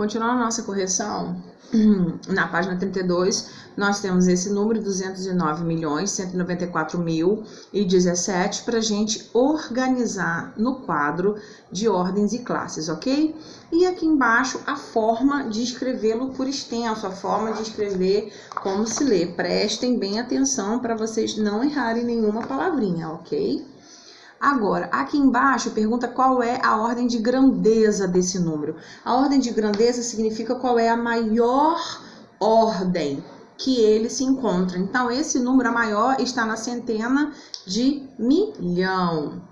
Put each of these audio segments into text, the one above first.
Continuando a nossa correção, na página 32, nós temos esse número, 209.194.017, para a gente organizar no quadro de ordens e classes, ok? E aqui embaixo, a forma de escrevê-lo por extenso, a forma de escrever como se lê. Prestem bem atenção para vocês não errarem nenhuma palavrinha, ok? Agora, aqui embaixo pergunta qual é a ordem de grandeza desse número. A ordem de grandeza significa qual é a maior ordem que ele se encontra. Então, esse número, a maior, está na centena de milhão.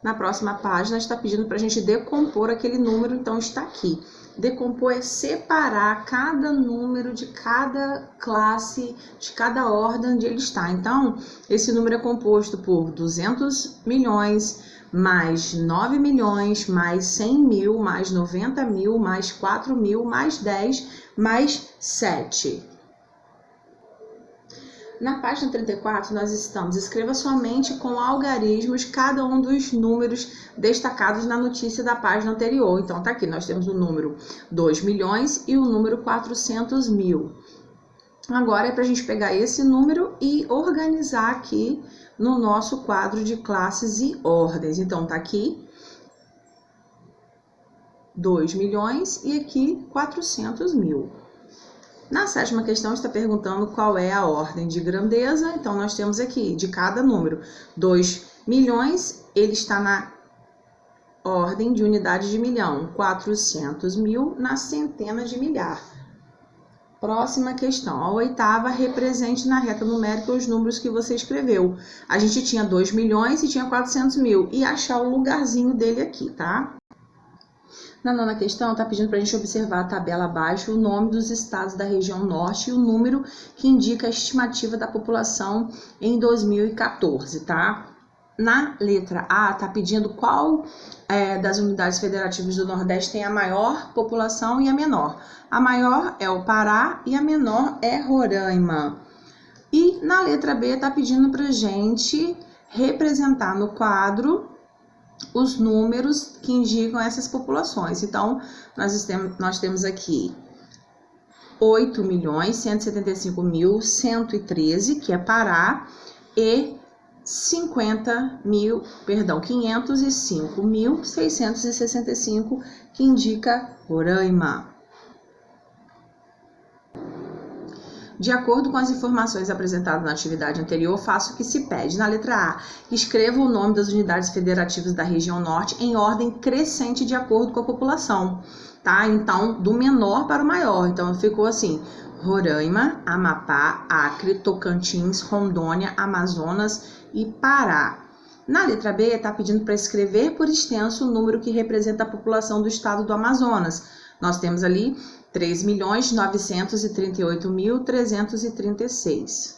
Na próxima página está pedindo para a gente decompor aquele número, então está aqui. Decompor é separar cada número de cada classe, de cada ordem onde ele está. Então, esse número é composto por 200 milhões, mais 9 milhões, mais 100 mil, mais 90 mil, mais 4 mil, mais 10, mais 7. Na página 34, nós estamos, escreva somente com algarismos cada um dos números destacados na notícia da página anterior. Então, tá aqui, nós temos o número 2 milhões e o número 400 mil. Agora é para a gente pegar esse número e organizar aqui no nosso quadro de classes e ordens. Então, tá aqui 2 milhões e aqui 400 mil. Na sétima questão está perguntando qual é a ordem de grandeza. Então, nós temos aqui, de cada número, 2 milhões, ele está na ordem de unidade de milhão, 400 mil na centena de milhar. Próxima questão, a oitava, represente na reta numérica os números que você escreveu. A gente tinha 2 milhões e tinha 400 mil, e achar o lugarzinho dele aqui, tá? Na nona questão, está pedindo para a gente observar a tabela abaixo, o nome dos estados da região norte e o número que indica a estimativa da população em 2014, tá? Na letra A, está pedindo qual das unidades federativas do Nordeste tem a maior população e a menor. A maior é o Pará e a menor é Roraima. E na letra B, está pedindo para a gente representar no quadro os números que indicam essas populações. Então, nós temos aqui 8.175.113, que é Pará, e 505.665, que indica Roraima. De acordo com as informações apresentadas na atividade anterior, faça o que se pede. Na letra A, escreva o nome das unidades federativas da região norte em ordem crescente de acordo com a população, tá? Então, do menor para o maior. Então, ficou assim: Roraima, Amapá, Acre, Tocantins, Rondônia, Amazonas e Pará. Na letra B, está pedindo para escrever por extenso o número que representa a população do estado do Amazonas. Nós temos ali 3.938.336.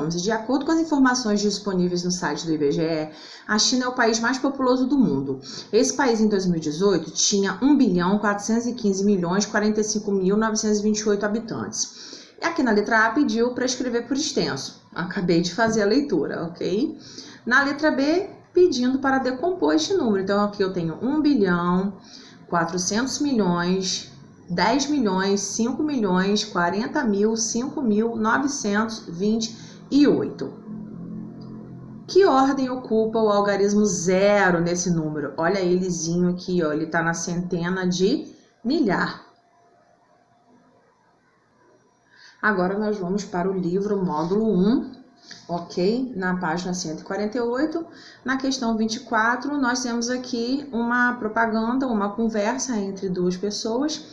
De acordo com as informações disponíveis no site do IBGE, a China é o país mais populoso do mundo. Esse país, em 2018, tinha 1.415.045.928 habitantes. E aqui na letra A pediu para escrever por extenso. Acabei de fazer a leitura, ok? Na letra B, pedindo para decompor este número. Então, aqui eu tenho 1 bilhão, 400 milhões, 10 milhões, 5 milhões, 40 mil, 5.928. Que ordem ocupa o algarismo 0 nesse número? Olha elezinho aqui, ó, ele está na centena de milhar. Agora nós vamos para o livro módulo 1. Ok? Na página 148, na questão 24, nós temos aqui uma propaganda, uma conversa entre duas pessoas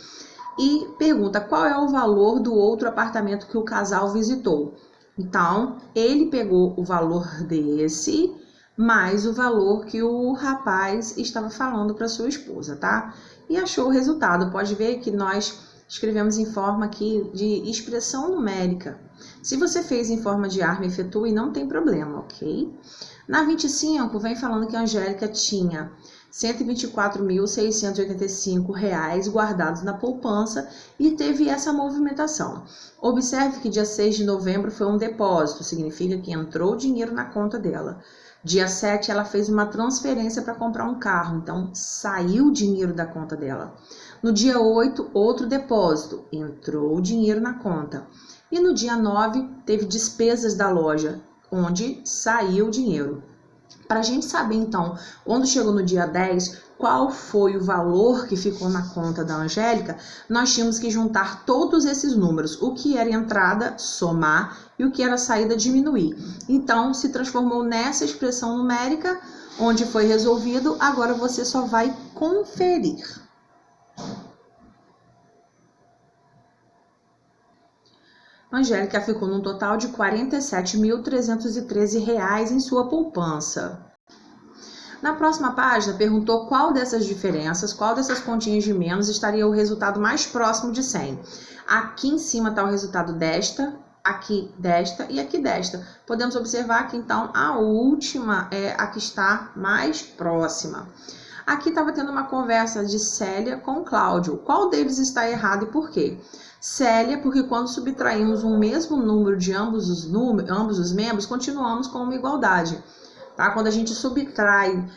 e pergunta qual é o valor do outro apartamento que o casal visitou. Então, ele pegou o valor desse mais o valor que o rapaz estava falando para sua esposa, tá? E achou o resultado. Pode ver que nós escrevemos em forma aqui de expressão numérica. Se você fez em forma de arma, efetue, não tem problema, ok? Na 25, vem falando que a Angélica tinha R$ 124.685 guardados na poupança e teve essa movimentação. Observe que dia 6 de novembro foi um depósito, significa que entrou dinheiro na conta dela. Dia 7, ela fez uma transferência para comprar um carro, então saiu o dinheiro da conta dela. No dia 8, outro depósito, entrou o dinheiro na conta. E no dia 9, teve despesas da loja, onde saiu o dinheiro. Para a gente saber, então, quando chegou no dia 10, qual foi o valor que ficou na conta da Angélica, nós tínhamos que juntar todos esses números. O que era entrada, somar, e o que era saída, diminuir. Então, se transformou nessa expressão numérica, onde foi resolvido. Agora você só vai conferir. Angélica ficou num total de R$ 47.313 em sua poupança. Na próxima página, perguntou qual dessas diferenças, qual dessas continhas de menos estaria o resultado mais próximo de 100. Aqui em cima está o resultado desta, aqui desta e aqui desta. Podemos observar que então a última é a que está mais próxima. Aqui estava tendo uma conversa de Célia com Cláudio. Qual deles está errado e por quê? Célia, porque quando subtraímos um mesmo número de ambos os membros, continuamos com uma igualdade. Tá? Quando a gente subtrai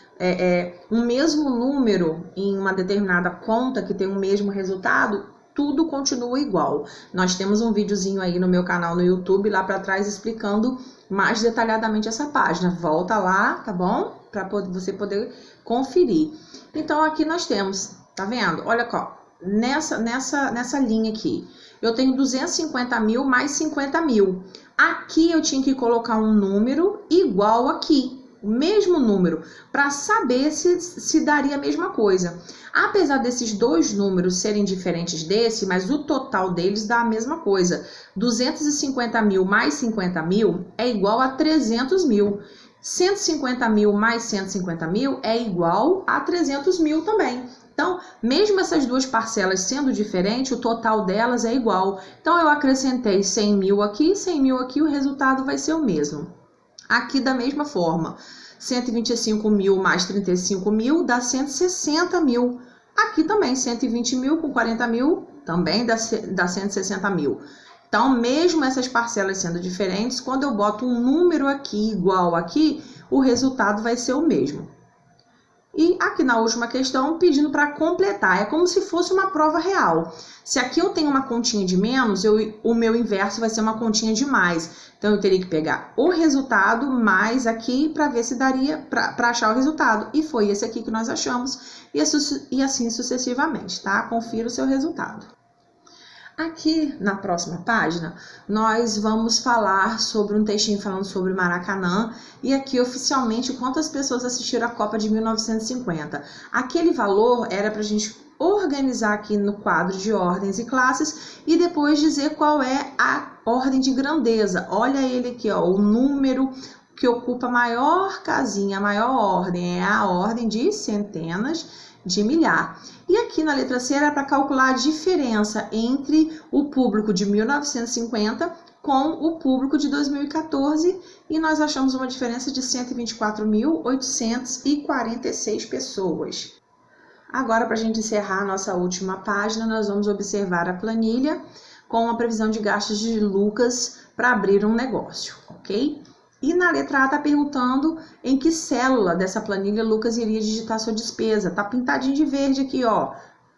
um mesmo número em uma determinada conta que tem o mesmo resultado, tudo continua igual. Nós temos um videozinho aí no meu canal no YouTube, lá para trás, explicando mais detalhadamente essa página. Volta lá, tá bom? Para você poder conferir. Então, aqui nós temos, tá vendo? Olha só, nessa linha aqui, eu tenho 250 mil mais 50 mil. Aqui eu tinha que colocar um número igual aqui, o mesmo número, para saber se daria a mesma coisa. Apesar desses dois números serem diferentes desse, mas o total deles dá a mesma coisa. 250 mil mais 50 mil é igual a 300 mil. 150 mil mais 150 mil é igual a 300 mil também. Então, mesmo essas duas parcelas sendo diferentes, o total delas é igual. Então, eu acrescentei 100 mil aqui, 100 mil aqui, o resultado vai ser o mesmo. Aqui, da mesma forma, 125 mil mais 35 mil dá 160 mil. Aqui também, 120 mil com 40 mil também dá 160 mil. Então, mesmo essas parcelas sendo diferentes, quando eu boto um número aqui igual aqui, o resultado vai ser o mesmo. E aqui na última questão, pedindo para completar, é como se fosse uma prova real. Se aqui eu tenho uma continha de menos, o meu inverso vai ser uma continha de mais. Então, eu teria que pegar o resultado mais aqui para ver se daria para achar o resultado. E foi esse aqui que nós achamos, e assim sucessivamente, tá? Confira o seu resultado. Aqui na próxima página, nós vamos falar sobre um textinho falando sobre o Maracanã e aqui oficialmente quantas pessoas assistiram a Copa de 1950. Aquele valor era para a gente organizar aqui no quadro de ordens e classes e depois dizer qual é a ordem de grandeza. Olha ele aqui, ó, o número que ocupa a maior casinha, a maior ordem é a ordem de centenas de milhar. E aqui na letra C era para calcular a diferença entre o público de 1950 com o público de 2014 e nós achamos uma diferença de 124.846 pessoas. Agora, para a gente encerrar a nossa última página, nós vamos observar a planilha com a previsão de gastos de Lucas para abrir um negócio, ok? E na letra A está perguntando em que célula dessa planilha Lucas iria digitar sua despesa. Tá pintadinho de verde aqui, ó.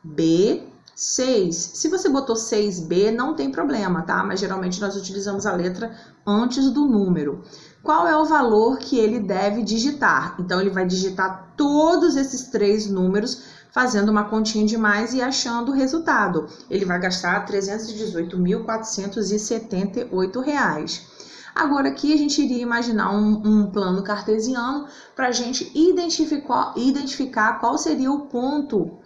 B6. Se você botou 6B, não tem problema, tá? Mas geralmente nós utilizamos a letra antes do número. Qual é o valor que ele deve digitar? Então, ele vai digitar todos esses três números, fazendo uma continha de mais e achando o resultado. Ele vai gastar R$ 318.478. Agora, aqui a gente iria imaginar um plano cartesiano para a gente identificar qual seria o ponto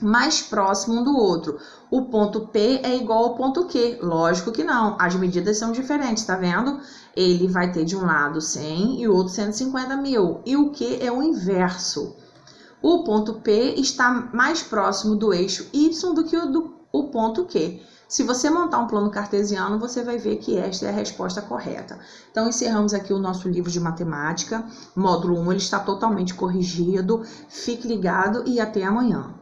mais próximo um do outro. O ponto P é igual ao ponto Q. Lógico que não, as medidas são diferentes, tá vendo? Ele vai ter de um lado 100 e o outro 150 mil. E o Q é o inverso. O ponto P está mais próximo do eixo Y do que o ponto Q. Se você montar um plano cartesiano, você vai ver que esta é a resposta correta. Então, encerramos aqui o nosso livro de matemática. Módulo 1, ele está totalmente corrigido. Fique ligado e até amanhã.